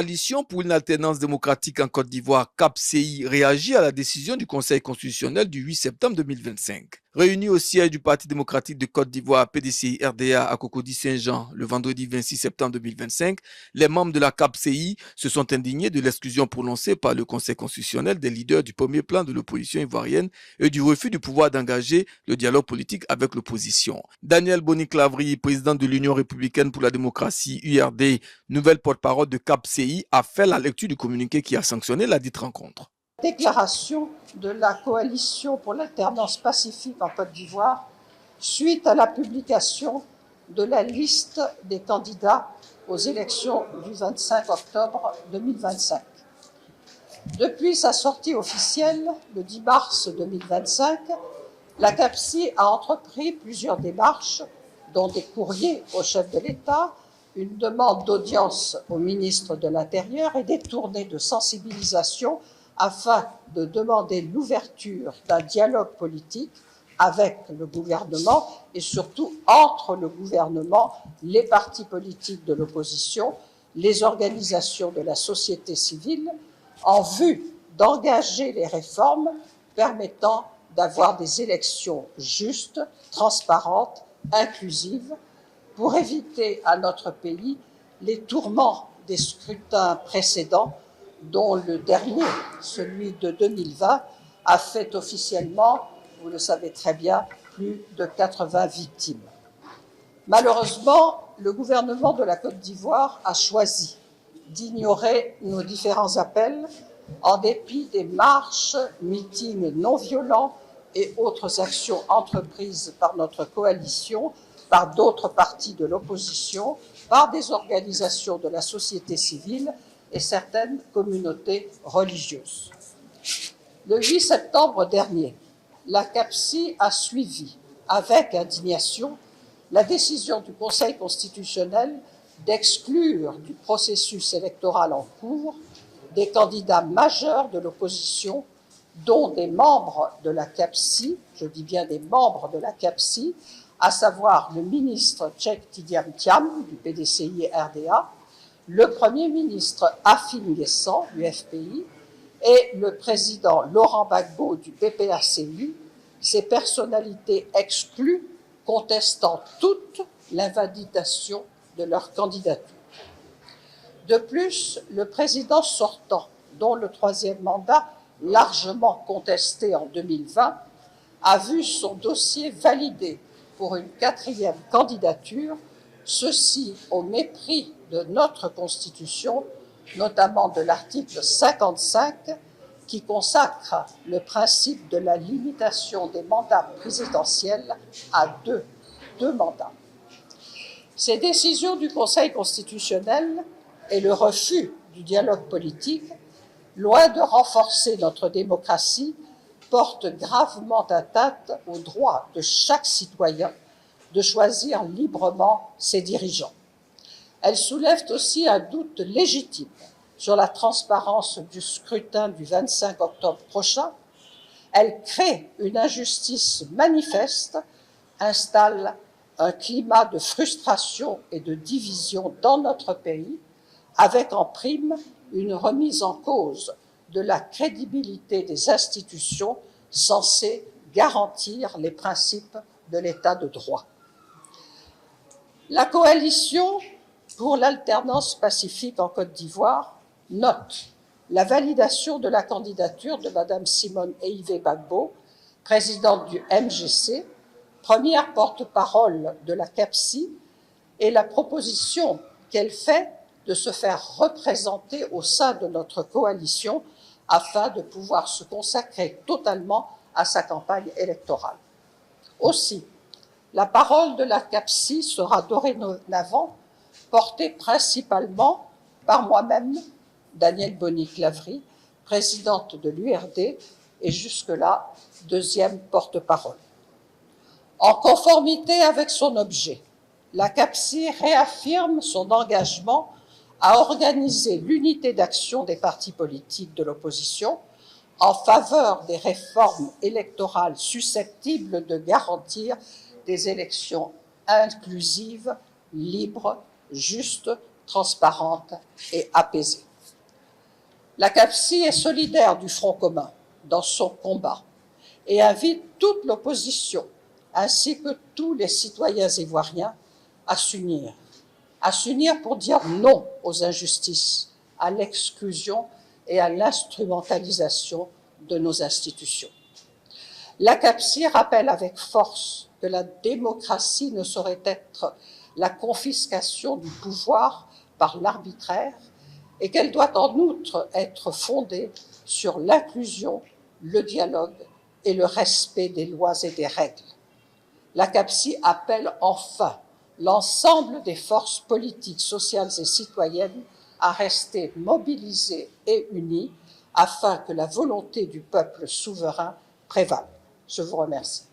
Coalition pour une alternance démocratique en Côte d'Ivoire, CAP-CI, réagit à la décision du Conseil constitutionnel du 8 septembre 2025. Réunis au siège du Parti démocratique de Côte d'Ivoire, PDCI-RDA, à Cocody-Saint-Jean, le vendredi 26 septembre 2025, les membres de la CAP-CI se sont indignés de l'exclusion prononcée par le Conseil constitutionnel des leaders du premier plan de l'opposition ivoirienne et du refus du pouvoir d'engager le dialogue politique avec l'opposition. Daniel Boni-Clavry, président de l'Union républicaine pour la démocratie, URD, nouvelle porte-parole de CAP-CI, a fait la lecture du communiqué qui a sanctionné la dite rencontre. Déclaration de la coalition pour l'alternance pacifique en Côte d'Ivoire suite à la publication de la liste des candidats aux élections du 25 octobre 2025. Depuis sa sortie officielle, le 10 mars 2025, la CAP-CI a entrepris plusieurs démarches, dont des courriers au chef de l'État, une demande d'audience au ministre de l'Intérieur et des tournées de sensibilisation afin de demander l'ouverture d'un dialogue politique avec le gouvernement et surtout entre le gouvernement, les partis politiques de l'opposition, les organisations de la société civile, en vue d'engager les réformes permettant d'avoir des élections justes, transparentes, inclusives, pour éviter à notre pays les tourments des scrutins précédents, dont le dernier, celui de 2020, a fait officiellement, vous le savez très bien, plus de 80 victimes. Malheureusement, le gouvernement de la Côte d'Ivoire a choisi d'ignorer nos différents appels en dépit des marches, meetings non violents et autres actions entreprises par notre coalition, par d'autres partis de l'opposition, par des organisations de la société civile et certaines communautés religieuses. Le 8 septembre dernier, la CAP-CI a suivi avec indignation la décision du Conseil constitutionnel d'exclure du processus électoral en cours des candidats majeurs de l'opposition, dont des membres de la CAP-CI, je dis bien des membres de la CAP-CI, à savoir le ministre Cheikh Tidiane Thiam du PDCI-RDA, le Premier ministre Afin Guessan du FPI et le président Laurent Gbagbo du PPACI, ces personnalités exclues contestant toute l'invalidation de leur candidature. De plus, le président sortant, dont le troisième mandat, largement contesté en 2020, a vu son dossier validé pour une quatrième candidature, ceci au mépris de notre Constitution, notamment de l'article 55, qui consacre le principe de la limitation des mandats présidentiels à deux mandats. Ces décisions du Conseil constitutionnel et le refus du dialogue politique, loin de renforcer notre démocratie, portent gravement atteinte au droit de chaque citoyen de choisir librement ses dirigeants. Elles soulèvent aussi un doute légitime sur la transparence du scrutin du 25 octobre prochain. Elles créent une injustice manifeste, installent un climat de frustration et de division dans notre pays, avec en prime une remise en cause de la crédibilité des institutions censées garantir les principes de l'état de droit. La coalition pour l'alternance pacifique en Côte d'Ivoire note la validation de la candidature de Mme Simone Eivé Gbagbo, présidente du MGC, première porte-parole de la CAP-CI, et la proposition qu'elle fait de se faire représenter au sein de notre coalition afin de pouvoir se consacrer totalement à sa campagne électorale. Aussi, la parole de la CAP-CI sera dorénavant portée principalement par moi-même, Daniel Boni-Clavry, présidente de l'URD et jusque-là deuxième porte-parole. En conformité avec son objet, la CAP-CI réaffirme son engagement à organiser l'unité d'action des partis politiques de l'opposition en faveur des réformes électorales susceptibles de garantir des élections inclusives, libres, justes, transparentes et apaisées. La CAPSI est solidaire du Front commun dans son combat et invite toute l'opposition, ainsi que tous les citoyens ivoiriens, à s'unir. À s'unir pour dire non aux injustices, à l'exclusion et à l'instrumentalisation de nos institutions. La CAPSI rappelle avec force que la démocratie ne saurait être la confiscation du pouvoir par l'arbitraire et qu'elle doit en outre être fondée sur l'inclusion, le dialogue et le respect des lois et des règles. La CAPSI appelle enfin l'ensemble des forces politiques, sociales et citoyennes à rester mobilisées et unies afin que la volonté du peuple souverain prévale. Je vous remercie.